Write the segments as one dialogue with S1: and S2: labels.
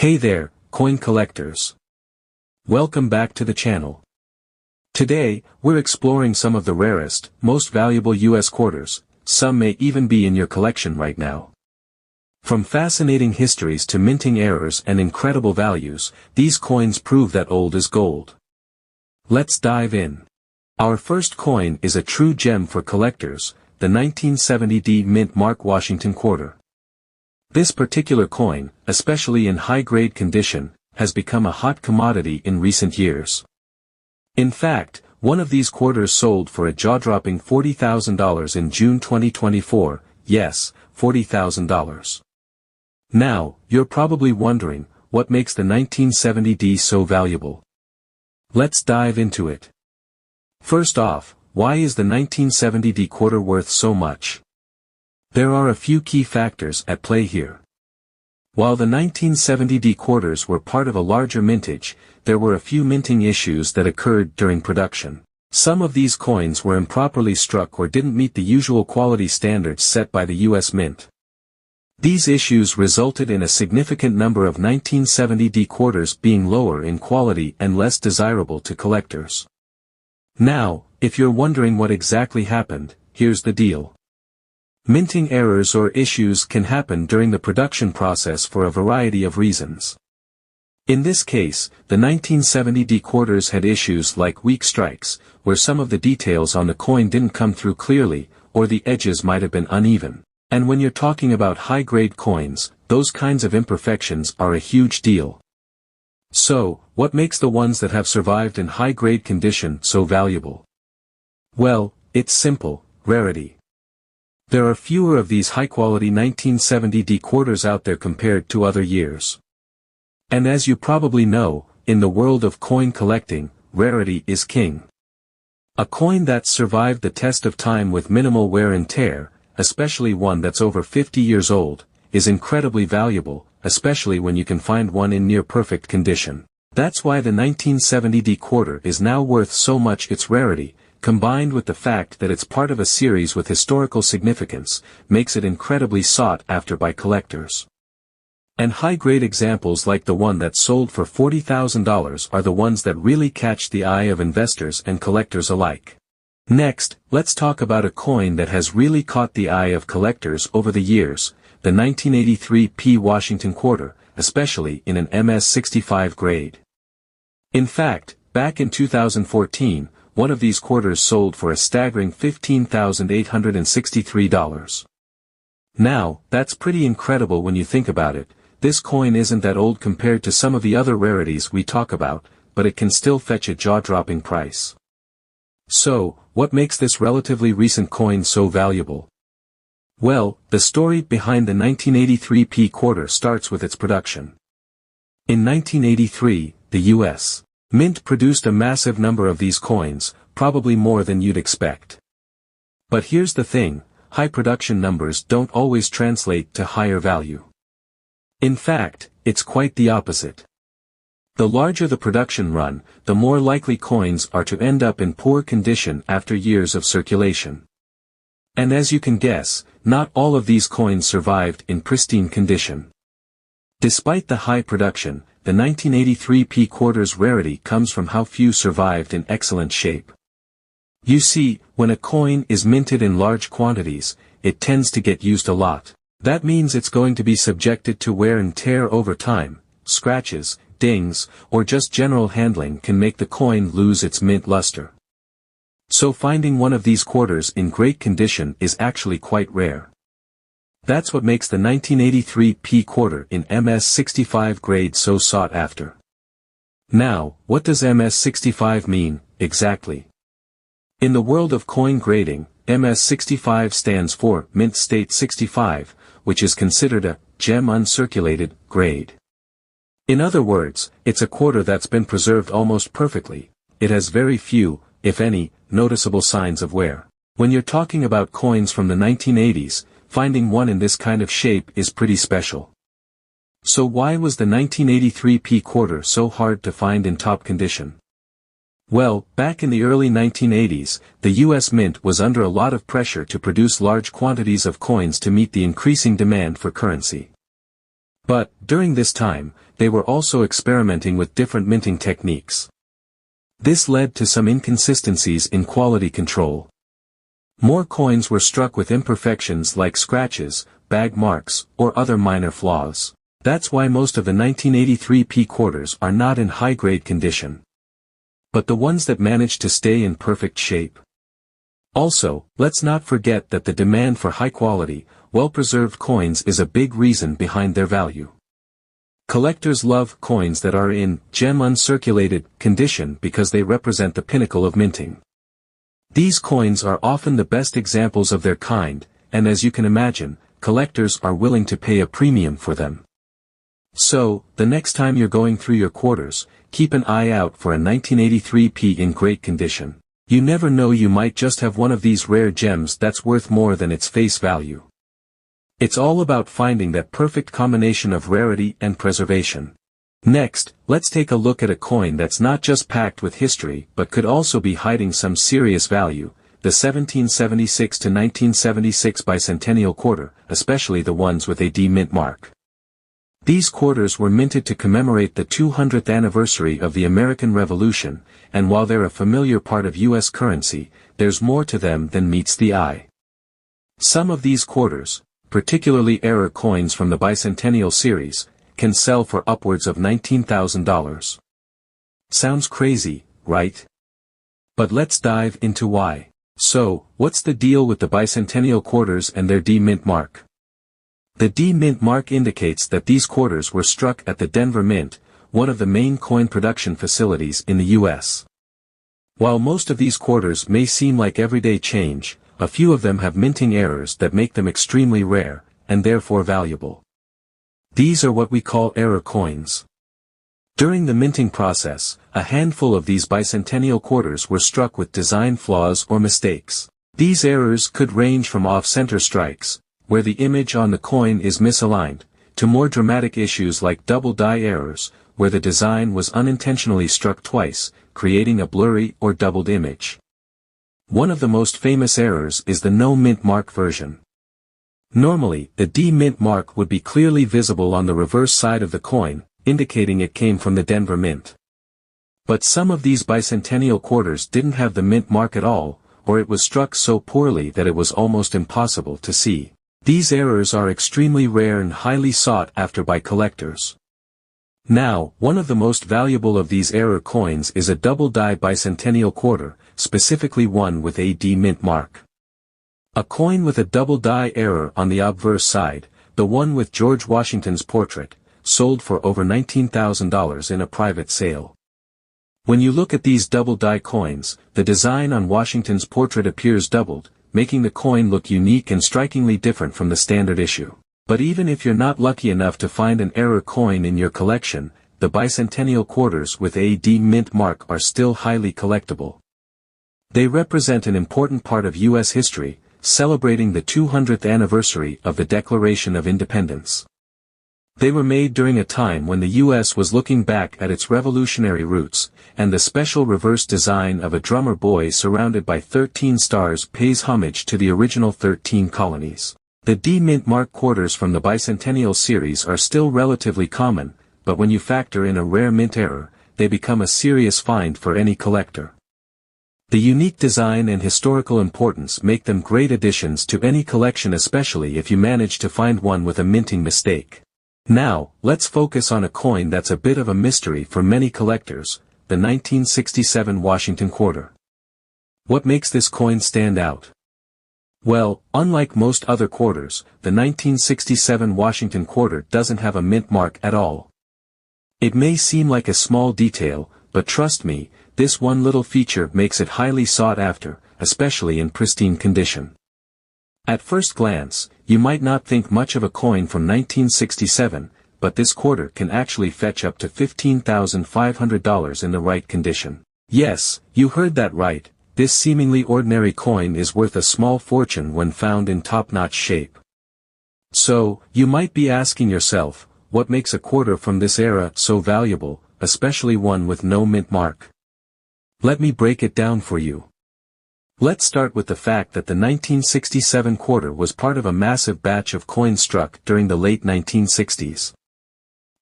S1: Hey there, coin collectors. Welcome back to the channel. Today, we're exploring some of the rarest, most valuable US quarters. Some may even be in your collection right now. From fascinating histories to minting errors and incredible values, these coins prove that old is gold. Let's dive in. Our first coin is a true gem for collectors, the 1970D Mint Mark Washington Quarter. This particular coin, especially in high-grade condition, has become a hot commodity in recent years. In fact, one of these quarters sold for a jaw-dropping $40,000 in June 2024, yes, $40,000. Now, you're probably wondering, what makes the 1970D so valuable? Let's dive into it. First off, why is the 1970D quarter worth so much? There are a few key factors at play here. While the 1970D quarters were part of a larger mintage, there were a few minting issues that occurred during production. Some of these coins were improperly struck or didn't meet the usual quality standards set by the US Mint. These issues resulted in a significant number of 1970D quarters being lower in quality and less desirable to collectors. Now, if you're wondering what exactly happened, here's the deal. Minting errors or issues can happen during the production process for a variety of reasons. In this case, the 1970D quarters had issues like weak strikes, where some of the details on the coin didn't come through clearly, or the edges might have been uneven. And when you're talking about high-grade coins, those kinds of imperfections are a huge deal. So, what makes the ones that have survived in high-grade condition so valuable? Well, it's simple: rarity. There are fewer of these high-quality 1970D quarters out there compared to other years. And as you probably know, in the world of coin collecting, rarity is king. A coin that's survived the test of time with minimal wear and tear, especially one that's over 50 years old, is incredibly valuable, especially when you can find one in near-perfect condition. That's why the 1970D quarter is now worth so much. Its rarity, combined with the fact that it's part of a series with historical significance, makes it incredibly sought after by collectors. And high-grade examples like the one that sold for $40,000 are the ones that really catch the eye of investors and collectors alike. Next, let's talk about a coin that has really caught the eye of collectors over the years, the 1983 P. Washington Quarter, especially in an MS-65 grade. In fact, back in 2014, one of these quarters sold for a staggering $15,863. Now, that's pretty incredible when you think about it. This coin isn't that old compared to some of the other rarities we talk about, but it can still fetch a jaw-dropping price. So, what makes this relatively recent coin so valuable? Well, the story behind the 1983 P quarter starts with its production. In 1983, the U.S. Mint produced a massive number of these coins, probably more than you'd expect. But here's the thing: high production numbers don't always translate to higher value. In fact, it's quite the opposite. The larger the production run, the more likely coins are to end up in poor condition after years of circulation. And as you can guess, not all of these coins survived in pristine condition. Despite the high production, the 1983 P quarter's rarity comes from how few survived in excellent shape. You see, when a coin is minted in large quantities, it tends to get used a lot. That means it's going to be subjected to wear and tear over time. Scratches, dings, or just general handling can make the coin lose its mint luster. So finding one of these quarters in great condition is actually quite rare. That's what makes the 1983 P quarter in MS-65 grade so sought after. Now, what does MS-65 mean, exactly? In the world of coin grading, MS-65 stands for Mint State 65, which is considered a gem uncirculated grade. In other words, it's a quarter that's been preserved almost perfectly. It has very few, if any, noticeable signs of wear. When you're talking about coins from the 1980s, finding one in this kind of shape is pretty special. So why was the 1983 P quarter so hard to find in top condition? Well, back in the early 1980s, the US Mint was under a lot of pressure to produce large quantities of coins to meet the increasing demand for currency. But, during this time, they were also experimenting with different minting techniques. This led to some inconsistencies in quality control. More coins were struck with imperfections like scratches, bag marks, or other minor flaws. That's why most of the 1983 P quarters are not in high-grade condition. But the ones that managed to stay in perfect shape. Also, let's not forget that the demand for high-quality, well-preserved coins is a big reason behind their value. Collectors love coins that are in gem uncirculated condition because they represent the pinnacle of minting. These coins are often the best examples of their kind, and as you can imagine, collectors are willing to pay a premium for them. So, the next time you're going through your quarters, keep an eye out for a 1983 P in great condition. You never know, you might just have one of these rare gems that's worth more than its face value. It's all about finding that perfect combination of rarity and preservation. Next, let's take a look at a coin that's not just packed with history but could also be hiding some serious value, the 1776 to 1976 bicentennial quarter, especially the ones with a D mint mark. These quarters were minted to commemorate the 200th anniversary of the American Revolution, and while they're a familiar part of U.S. currency, there's more to them than meets the eye. Some of these quarters, particularly error coins from the bicentennial series, can sell for upwards of $19,000. Sounds crazy, right? But let's dive into why. So, what's the deal with the bicentennial quarters and their D mint mark? The D mint mark indicates that these quarters were struck at the Denver Mint, one of the main coin production facilities in the U.S. While most of these quarters may seem like everyday change, a few of them have minting errors that make them extremely rare, and therefore valuable. These are what we call error coins. During the minting process, a handful of these bicentennial quarters were struck with design flaws or mistakes. These errors could range from off-center strikes, where the image on the coin is misaligned, to more dramatic issues like double die errors, where the design was unintentionally struck twice, creating a blurry or doubled image. One of the most famous errors is the no mint mark version. Normally, the D mint mark would be clearly visible on the reverse side of the coin, indicating it came from the Denver Mint. But some of these bicentennial quarters didn't have the mint mark at all, or it was struck so poorly that it was almost impossible to see. These errors are extremely rare and highly sought after by collectors. Now, one of the most valuable of these error coins is a double-die bicentennial quarter, specifically one with a D mint mark. A coin with a double-die error on the obverse side, the one with George Washington's portrait, sold for over $19,000 in a private sale. When you look at these double-die coins, the design on Washington's portrait appears doubled, making the coin look unique and strikingly different from the standard issue. But even if you're not lucky enough to find an error coin in your collection, the bicentennial quarters with a D mint mark are still highly collectible. They represent an important part of U.S. history, celebrating the 200th anniversary of the Declaration of Independence. They were made during a time when the U.S. was looking back at its revolutionary roots, and the special reverse design of a drummer boy surrounded by 13 stars pays homage to the original 13 colonies. The D mint mark quarters from the bicentennial series are still relatively common, but when you factor in a rare mint error, they become a serious find for any collector. The unique design and historical importance make them great additions to any collection, especially if you manage to find one with a minting mistake. Now, let's focus on a coin that's a bit of a mystery for many collectors, the 1967 Washington quarter. What makes this coin stand out? Well, unlike most other quarters, the 1967 Washington quarter doesn't have a mint mark at all. It may seem like a small detail, but trust me, this one little feature makes it highly sought after, especially in pristine condition. At first glance, you might not think much of a coin from 1967, but this quarter can actually fetch up to $15,500 in the right condition. Yes, you heard that right. This seemingly ordinary coin is worth a small fortune when found in top-notch shape. So, you might be asking yourself, what makes a quarter from this era so valuable, especially one with no mint mark? Let me break it down for you. Let's start with the fact that the 1967 quarter was part of a massive batch of coins struck during the late 1960s.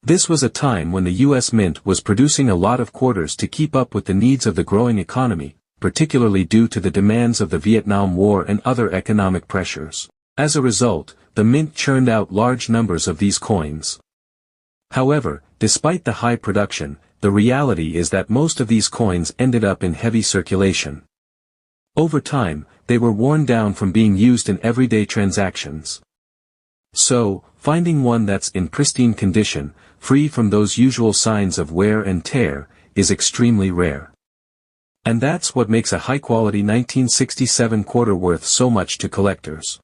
S1: This was a time when the U.S. Mint was producing a lot of quarters to keep up with the needs of the growing economy, particularly due to the demands of the Vietnam War and other economic pressures. As a result, the Mint churned out large numbers of these coins. However, despite the high production, the reality is that most of these coins ended up in heavy circulation. Over time, they were worn down from being used in everyday transactions. So, finding one that's in pristine condition, free from those usual signs of wear and tear, is extremely rare. And that's what makes a high-quality 1967 quarter worth so much to collectors.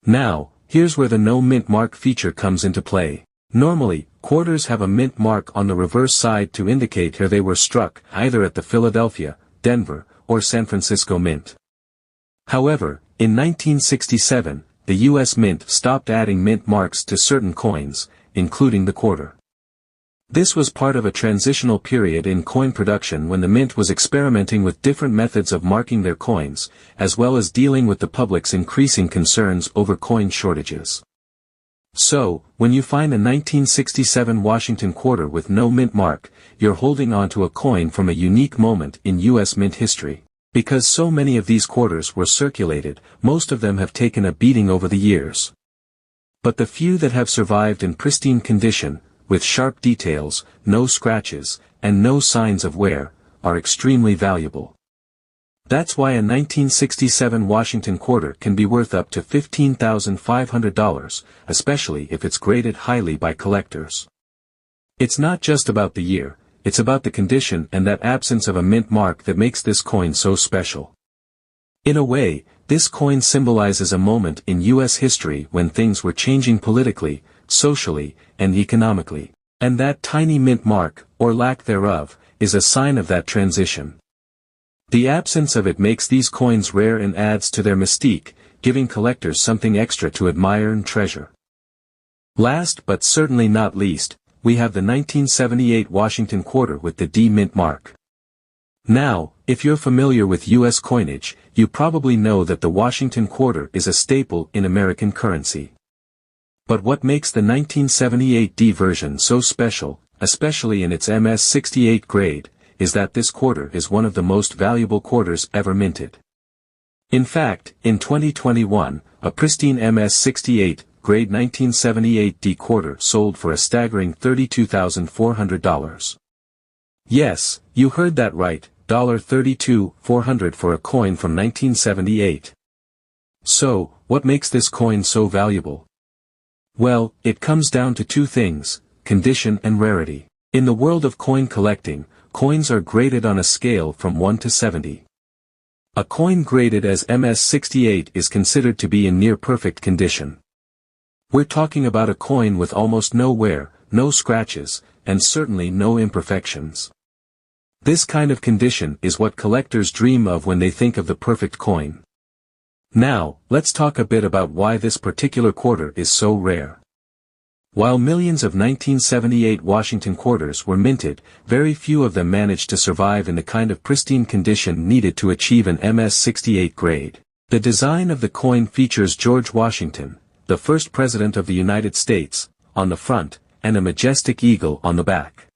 S1: Now, here's where the no mint mark feature comes into play. Normally, quarters have a mint mark on the reverse side to indicate where they were struck, either at the Philadelphia, Denver, or San Francisco Mint. However, in 1967, the U.S. Mint stopped adding mint marks to certain coins, including the quarter. This was part of a transitional period in coin production when the Mint was experimenting with different methods of marking their coins, as well as dealing with the public's increasing concerns over coin shortages. So, when you find a 1967 Washington quarter with no mint mark, you're holding onto a coin from a unique moment in U.S. Mint history. Because so many of these quarters were circulated, most of them have taken a beating over the years. But the few that have survived in pristine condition, with sharp details, no scratches, and no signs of wear, are extremely valuable. That's why a 1967 Washington quarter can be worth up to $15,500, especially if it's graded highly by collectors. It's not just about the year, it's about the condition and that absence of a mint mark that makes this coin so special. In a way, this coin symbolizes a moment in U.S. history when things were changing politically, socially, and economically, and that tiny mint mark, or lack thereof, is a sign of that transition. The absence of it makes these coins rare and adds to their mystique, giving collectors something extra to admire and treasure. Last but certainly not least, we have the 1978 Washington quarter with the D mint mark. Now, if you're familiar with U.S. coinage, you probably know that the Washington quarter is a staple in American currency. But what makes the 1978 D version so special, especially in its MS-68 grade, is that this quarter is one of the most valuable quarters ever minted. In fact, in 2021, a pristine MS-68 grade 1978 D quarter sold for a staggering $32,400. Yes, you heard that right, $32,400 for a coin from 1978. So, what makes this coin so valuable? Well, it comes down to two things, condition and rarity. In the world of coin collecting, coins are graded on a scale from 1 to 70. A coin graded as MS-68 is considered to be in near-perfect condition. We're talking about a coin with almost no wear, no scratches, and certainly no imperfections. This kind of condition is what collectors dream of when they think of the perfect coin. Now, let's talk a bit about why this particular quarter is so rare. While millions of 1978 Washington quarters were minted, very few of them managed to survive in the kind of pristine condition needed to achieve an MS-68 grade. The design of the coin features George Washington, the first President of the United States, on the front, and a majestic eagle on the back.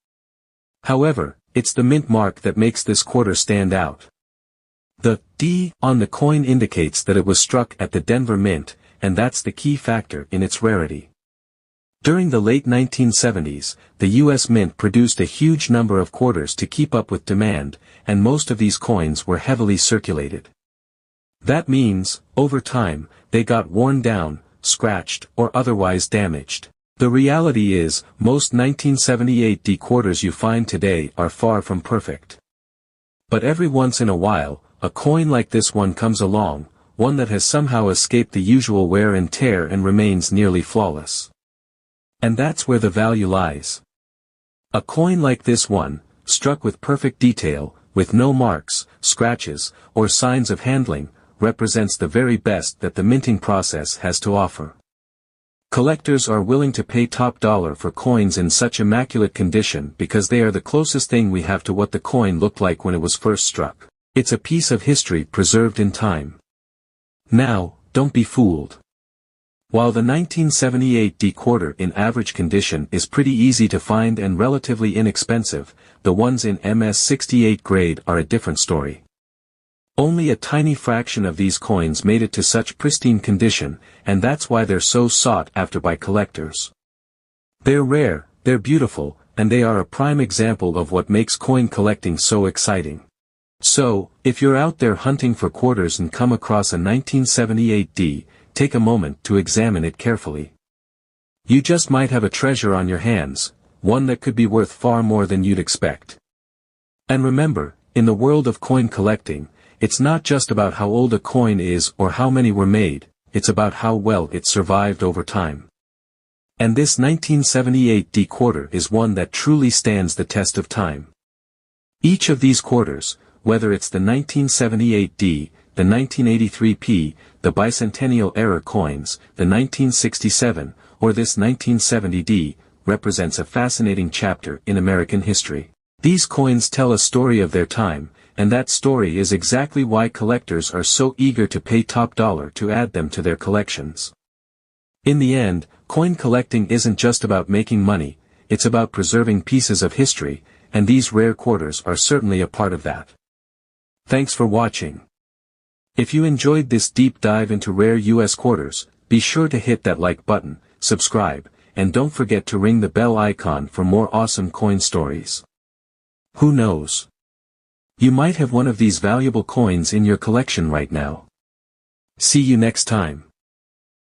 S1: However, it's the mint mark that makes this quarter stand out. The D on the coin indicates that it was struck at the Denver Mint, and that's the key factor in its rarity. During the late 1970s, the U.S. Mint produced a huge number of quarters to keep up with demand, and most of these coins were heavily circulated. That means, over time, they got worn down, scratched, or otherwise damaged. The reality is, most 1978 D quarters you find today are far from perfect. But every once in a while, a coin like this one comes along, one that has somehow escaped the usual wear and tear and remains nearly flawless. And that's where the value lies. A coin like this one, struck with perfect detail, with no marks, scratches, or signs of handling, represents the very best that the minting process has to offer. Collectors are willing to pay top dollar for coins in such immaculate condition because they are the closest thing we have to what the coin looked like when it was first struck. It's a piece of history preserved in time. Now, don't be fooled. While the 1978D quarter in average condition is pretty easy to find and relatively inexpensive, the ones in MS-68 grade are a different story. Only a tiny fraction of these coins made it to such pristine condition, and that's why they're so sought after by collectors. They're rare, they're beautiful, and they are a prime example of what makes coin collecting so exciting. So, if you're out there hunting for quarters and come across a 1978D, take a moment to examine it carefully. You just might have a treasure on your hands, one that could be worth far more than you'd expect. And remember, in the world of coin collecting, it's not just about how old a coin is or how many were made, it's about how well it survived over time. And this 1978D quarter is one that truly stands the test of time. Each of these quarters, whether it's the 1978D, the 1983P, the bicentennial era coins, the 1967, or this 1970D, represents a fascinating chapter in American history. These coins tell a story of their time, and that story is exactly why collectors are so eager to pay top dollar to add them to their collections. In the end, coin collecting isn't just about making money, it's about preserving pieces of history, and these rare quarters are certainly a part of that. Thanks for watching. If you enjoyed this deep dive into rare US quarters, be sure to hit that like button, subscribe, and don't forget to ring the bell icon for more awesome coin stories. Who knows? You might have one of these valuable coins in your collection right now. See you next time.